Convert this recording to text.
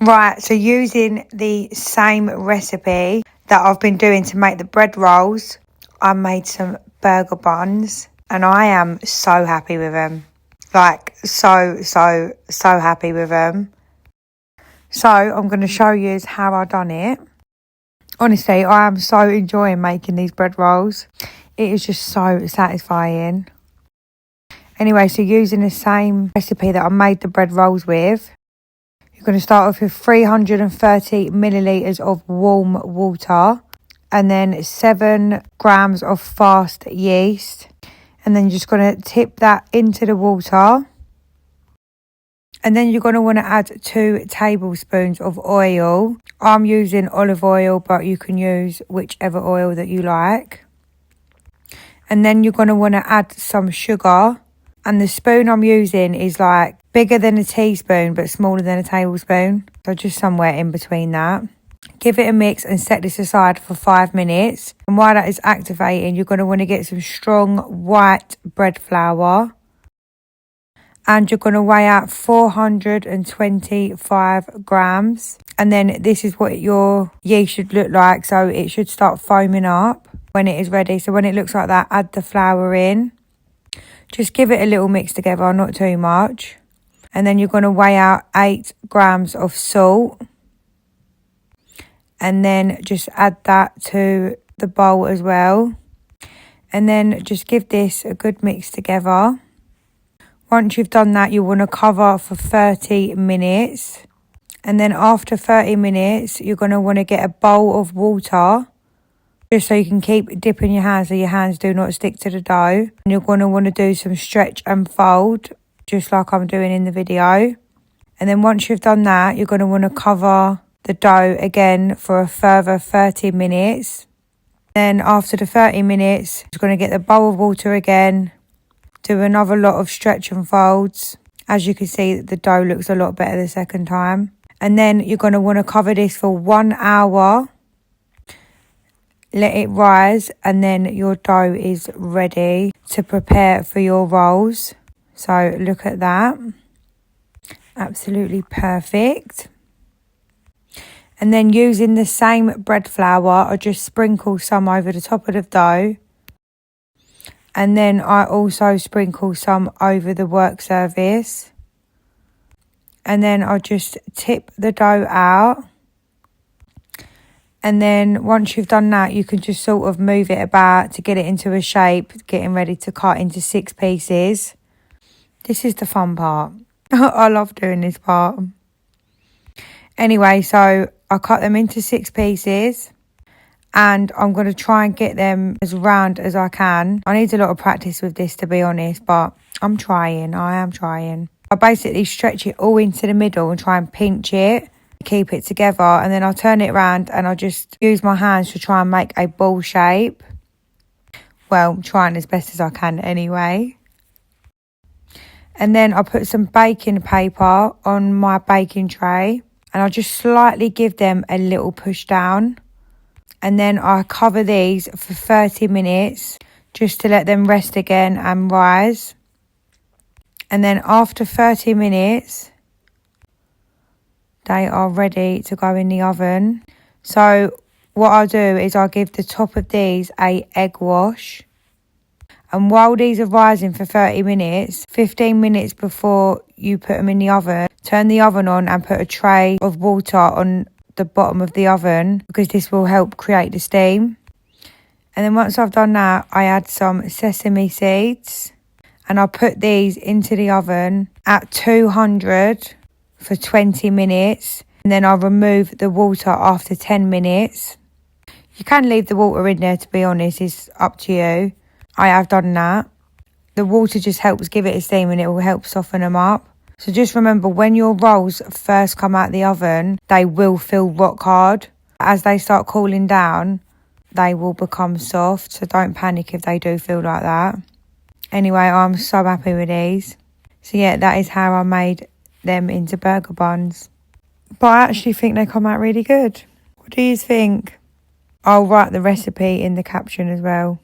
Right, so using the same recipe that I've been doing to make the bread rolls, I made some burger buns and I am so happy with them. Like, so happy with them. So I'm going to show you how I done it. Honestly, I am so enjoying making these bread rolls. It is just so satisfying. Anyway, so using the same recipe that I made the bread rolls with, you're going to start off with 330 millilitres of warm water and then 7 grams of fast yeast. And then you're just going to tip that into the water. And then you're going to want to add 2 tablespoons of oil. I'm using olive oil, but you can use whichever oil that you like. And then you're going to want to add some sugar. And the spoon I'm using is like bigger than a teaspoon but smaller than a tablespoon. So just somewhere in between that. Give it a mix and set this aside for 5 minutes. And while that is activating, you're going to want to get some strong white bread flour. And you're going to weigh out 425 grams. And then this is what your yeast should look like. So it should start foaming up when it is ready. So when it looks like that, add the flour in. Just give it a little mix together, not too much. And then you're going to weigh out 8 grams of salt. And then just add that to the bowl as well. And then just give this a good mix together. Once you've done that, you want to cover for 30 minutes. And then after 30 minutes, you're going to want to get a bowl of water. Just so you can keep dipping your hands so your hands do not stick to the dough. And you're going to want to do some stretch and fold, just like I'm doing in the video. And then once you've done that, you're going to want to cover the dough again for a further 30 minutes. Then after the 30 minutes, you're going to get the bowl of water again. Do another lot of stretch and folds. As you can see, the dough looks a lot better the second time. And then you're going to want to cover this for 1 hour. Let it rise and then your dough is ready to prepare for your rolls. So look at that. Absolutely perfect. And then using the same bread flour, I just sprinkle some over the top of the dough. And then I also sprinkle some over the work surface. And then I just tip the dough out. And then once you've done that, you can just sort of move it about to get it into a shape, getting ready to cut into 6 pieces. This is the fun part. I love doing this part. Anyway, so I cut them into 6 pieces. And I'm going to try and get them as round as I can. I need a lot of practice with this, to be honest, but I'm trying. I am trying. I basically stretch it all into the middle and try and pinch it. Keep it together, and then I'll turn it around and I'll just use my hands to try and make a ball shape. Well, trying as best as I can anyway. And then I'll put some baking paper on my baking tray and I'll just slightly give them a little push down. And then I cover these for 30 minutes just to let them rest again and rise. And then after 30 minutes, they are ready to go in the oven. So what I'll do is I'll give the top of these a egg wash. And while these are rising for 30 minutes, 15 minutes before you put them in the oven, turn the oven on and put a tray of water on the bottom of the oven, because this will help create the steam. And then once I've done that, I add some sesame seeds. And I'll put these into the oven at 200 for 20 minutes, and then I'll remove the water after 10 minutes. You can leave the water in there, to be honest, it's up to you. I have done that. The water just helps give it a steam and it will help soften them up. So just remember, when your rolls first come out the oven, they will feel rock hard. As they start cooling down, they will become soft, so don't panic if they do feel like that. Anyway, I'm so happy with these. So yeah, that is how I made them into burger buns. But I actually think they come out really good. What do you think? I'll write the recipe in the caption as well.